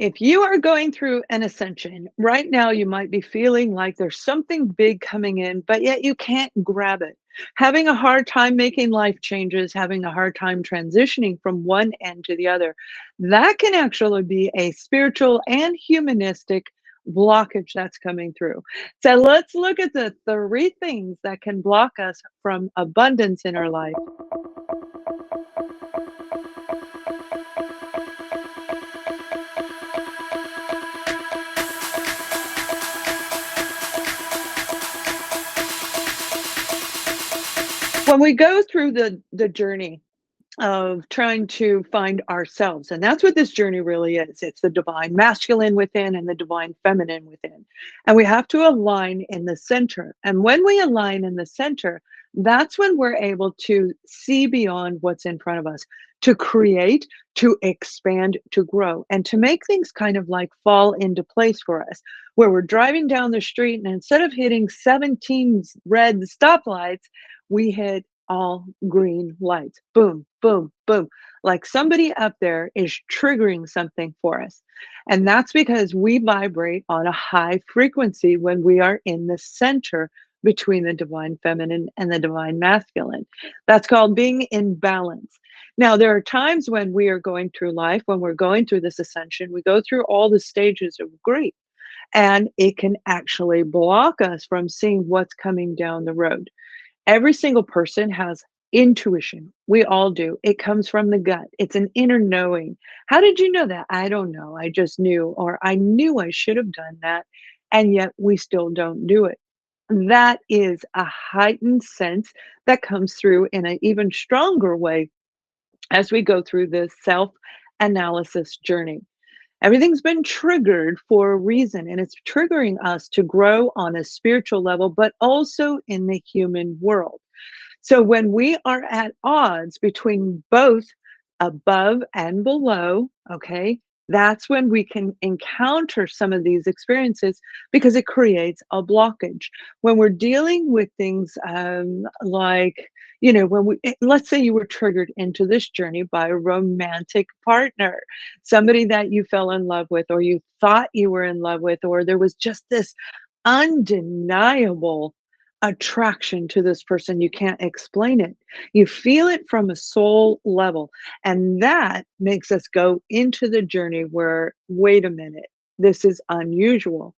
If you are going through an ascension, right now you might be feeling like there's something big coming in, but yet you can't grab it. Having a hard time making life changes, having a hard time transitioning from one end to the other. That can actually be a spiritual and humanistic blockage that's coming through. So let's look at the three things that can block us from abundance in our life. When we go through the journey of trying to find ourselves, and that's what this journey really is. It's the divine masculine within and the divine feminine within. And we have to align in the center. And when we align in the center, that's when we're able to see beyond what's in front of us, to create, to expand, to grow, and to make things kind of like fall into place for us, where we're driving down the street and instead of hitting 17 red stoplights, we hit all green lights. Boom, boom, boom. Like somebody up there is triggering something for us. And that's because we vibrate on a high frequency when we are in the center between the divine feminine and the divine masculine. That's called being in balance. Now, there are times when we are going through life, when we're going through this ascension, we go through all the stages of grief, and it can actually block us from seeing what's coming down the road. Every single person has intuition. We all do. It comes from the gut. It's an inner knowing. How did you know that? I don't know. I just knew, or I knew I should have done that, and yet we still don't do it. That is a heightened sense that comes through in an even stronger way as we go through this self analysis journey. Everything's been triggered for a reason, and it's triggering us to grow on a spiritual level, but also in the human world. So when we are at odds between both above and below, okay, that's when we can encounter some of these experiences because it creates a blockage. When we're dealing with things like, let's say you were triggered into this journey by a romantic partner, somebody that you fell in love with, or you thought you were in love with, or there was just this undeniable attraction to this person. You can't explain it. You feel it from a soul level. And that makes us go into the journey where, wait a minute, this is unusual.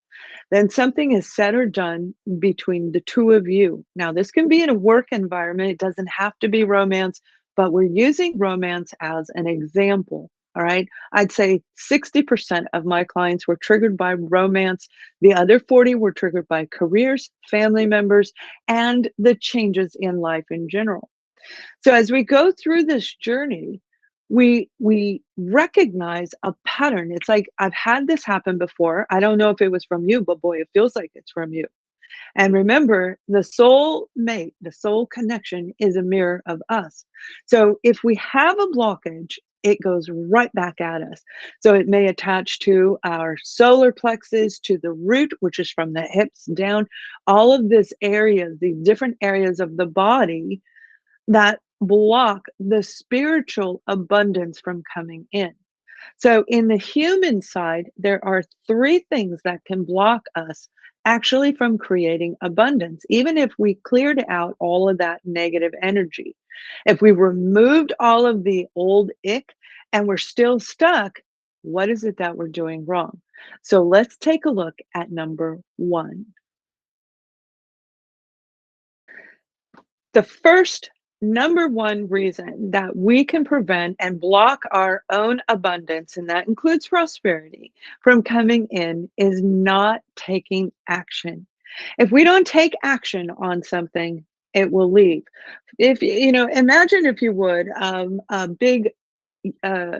Then something is said or done between the two of you. Now, this can be in a work environment. It doesn't have to be romance, but we're using romance as an example. All right. I'd say 60% of my clients were triggered by romance. The other 40 were triggered by careers, family members, and the changes in life in general. So as we go through this journey, we recognize a pattern. It's like, I've had this happen before. I don't know if it was from you, but boy, it feels like it's from you. And remember, the soul mate, the soul connection is a mirror of us. So if we have a blockage, it goes right back at us. So it may attach to our solar plexus, to the root, which is from the hips down, all of this areas, these different areas of the body that block the spiritual abundance from coming in. So, in the human side, there are three things that can block us actually from creating abundance, even if we cleared out all of that negative energy. If we removed all of the old ick and we're still stuck, what is it that we're doing wrong? So, let's take a look at number one. The first number one reason that we can prevent and block our own abundance, and that includes prosperity, from coming in is not taking action. If we don't take action on something, it will leave. If imagine, if you would, a big uh,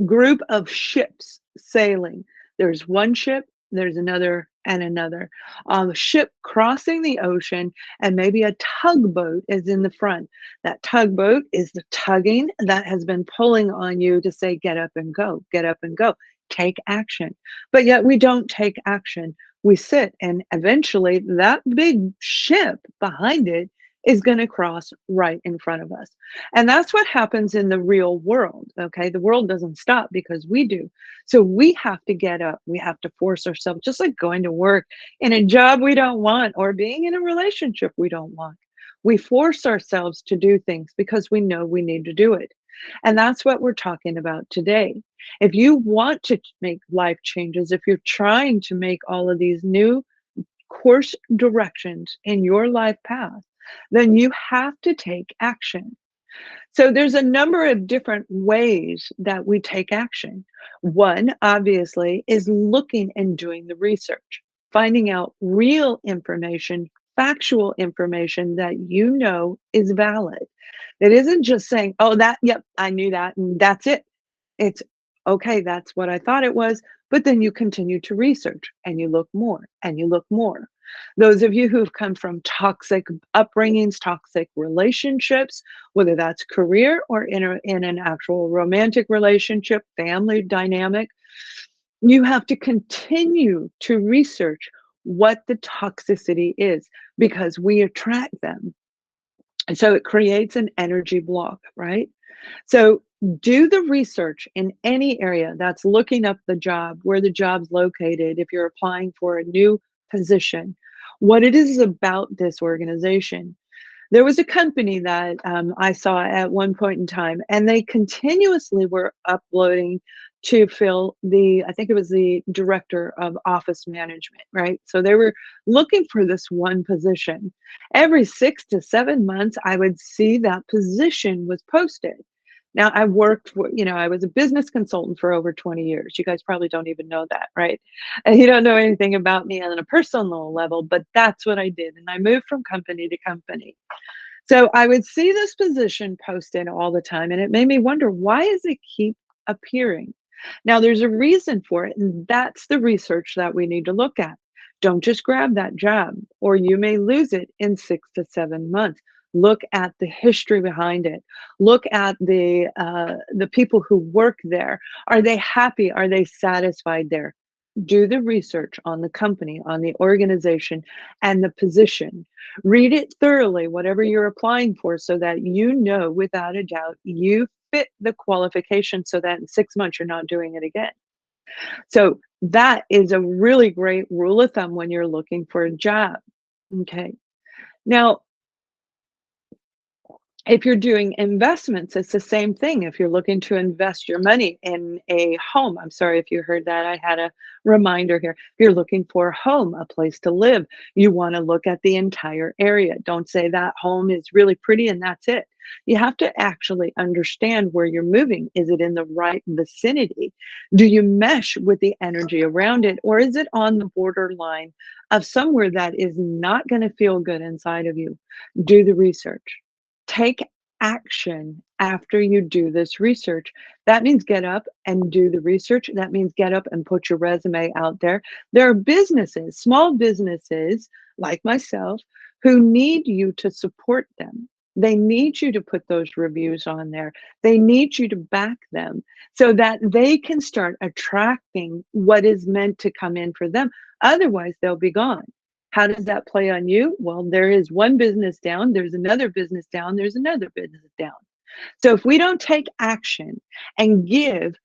group of ships sailing. There's one ship, there's another, and another. A ship crossing the ocean, and maybe a tugboat is in the front. That tugboat is the tugging that has been pulling on you to say, get up and go, get up and go, take action. But yet we don't take action. We sit, and eventually that big ship behind it is going to cross right in front of us. And that's what happens in the real world. Okay. The world doesn't stop because we do. So we have to get up. We have to force ourselves, just like going to work in a job we don't want or being in a relationship we don't want. We force ourselves to do things because we know we need to do it. And that's what we're talking about today. If you want to make life changes, if you're trying to make all of these new course directions in your life path, then you have to take action. So there's a number of different ways that we take action. One, obviously, is looking and doing the research, finding out real information, factual information that you know is valid. It isn't just saying, oh, that, yep, I knew that, and that's it. It's okay, that's what I thought it was. But then you continue to research and you look more and you look more. Those of you who've come from toxic upbringings, toxic relationships, whether that's career or in an actual romantic relationship, family dynamic, you have to continue to research what the toxicity is because we attract them. And so it creates an energy block, right? So do the research in any area. That's looking up the job, where the job's located, if you're applying for a new position, what it is about this organization. There was a company that I saw at one point in time, and they continuously were uploading to fill the, I think it was the director of office management, right? So they were looking for this one position. Every 6 to 7 months, I would see that position was posted. Now, I worked for, I was a business consultant for over 20 years. You guys probably don't even know that, right? And you don't know anything about me on a personal level, but that's what I did. And I moved from company to company. So I would see this position posted all the time, and it made me wonder, why does it keep appearing? Now, there's a reason for it, and that's the research that we need to look at. Don't just grab that job, or you may lose it in 6 to 7 months. Look at the history behind it. Look at the people who work there. Are they happy? Are they satisfied there? Do the research on the company, on the organization, and the position. Read it thoroughly, whatever you're applying for, so that you know without a doubt you fit the qualification, so that in 6 months you're not doing it again. So that is a really great rule of thumb when you're looking for a job. Okay. Now, if you're doing investments, it's the same thing. If you're looking to invest your money in a home, I'm sorry if you heard that. I had a reminder here. If you're looking for a home, a place to live, you want to look at the entire area. Don't say that home is really pretty and that's it. You have to actually understand where you're moving. Is it in the right vicinity? Do you mesh with the energy around it? Or is it on the borderline of somewhere that is not going to feel good inside of you? Do the research. Take action after you do this research. That means get up and do the research. That means get up and put your resume out there. There are businesses, small businesses like myself, who need you to support them. They need you to put those reviews on there. They need you to back them so that they can start attracting what is meant to come in for them. Otherwise, they'll be gone. How does that play on you? Well, there is one business down, there's another business down, there's another business down. So if we don't take action and give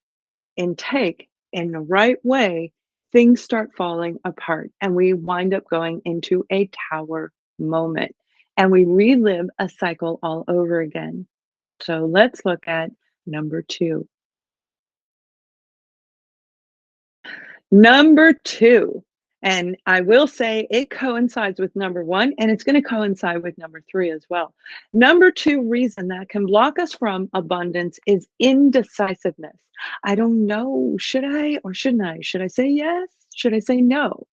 and take in the right way, things start falling apart and we wind up going into a tower moment and we relive a cycle all over again. So let's look at number 2. Number 2, and I will say it coincides with number 1, and it's going to coincide with number 3 as well. Number 2 reason that can block us from abundance is indecisiveness. I don't know, should I or shouldn't I? Should I say yes? Should I say no?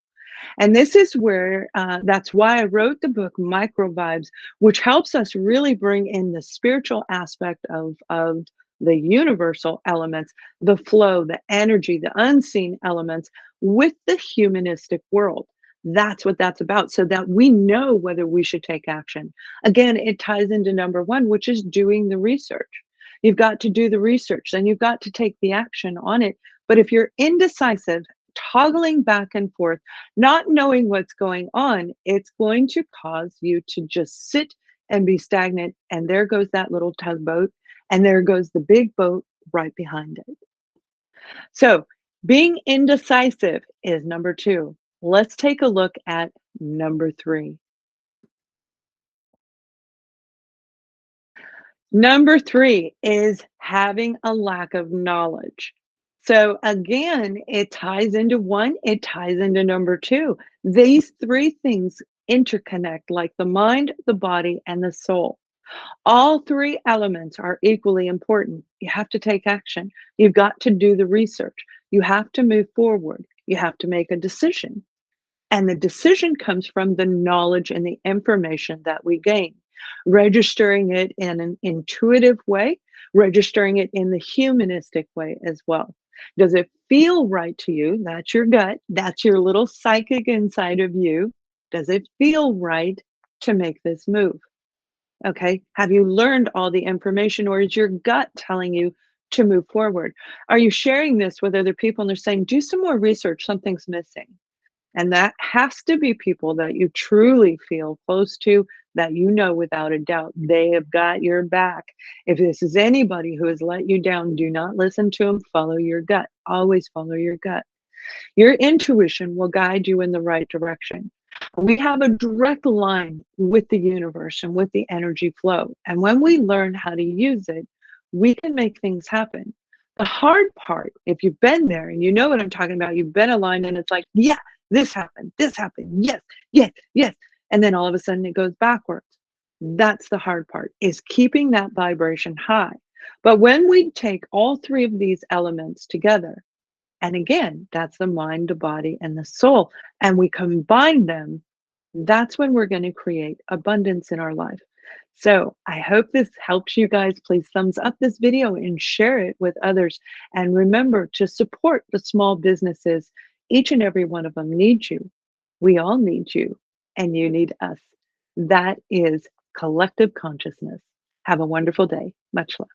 And this is where, that's why I wrote the book Micro Vibes, which helps us really bring in the spiritual aspect of the universal elements, the flow, the energy, the unseen elements with the humanistic world. That's what that's about, so that we know whether we should take action. Again, it ties into number 1, which is doing the research. You've got to do the research, and you've got to take the action on it. But if you're indecisive, toggling back and forth, not knowing what's going on, it's going to cause you to just sit and be stagnant. And there goes that little tugboat, and there goes the big boat right behind it. So, being indecisive is number two. Let's take a look at number three. Number three is having a lack of knowledge. So, again, it ties into one, it ties into number two. These three things interconnect like the mind, the body, and the soul. All three elements are equally important. You have to take action. You've got to do the research. You have to move forward. You have to make a decision. And the decision comes from the knowledge and the information that we gain, registering it in an intuitive way, registering it in the humanistic way as well. Does it feel right to you? That's your gut. That's your little psychic inside of you. Does it feel right to make this move? Okay. Have you learned all the information, or is your gut telling you to move forward? Are you sharing this with other people and they're saying, do some more research, something's missing? And that has to be people that you truly feel close to, that you know without a doubt they have got your back. If this is anybody who has let you down, do not listen to them. Follow your gut. Always follow your gut. Your intuition will guide you in the right direction. We have a direct line with the universe and with the energy flow. And when we learn how to use it, we can make things happen. The hard part, if you've been there and you know what I'm talking about, you've been aligned and it's like, yeah, this happened, yes, yes, yes. And then all of a sudden it goes backwards. That's the hard part, is keeping that vibration high. But when we take all three of these elements together, and again, that's the mind, the body, and the soul, and we combine them, that's when we're going to create abundance in our life. So I hope this helps you guys. Please thumbs up this video and share it with others. And remember to support the small businesses. Each and every one of them needs you. We all need you, and you need us. That is collective consciousness. Have a wonderful day. Much love.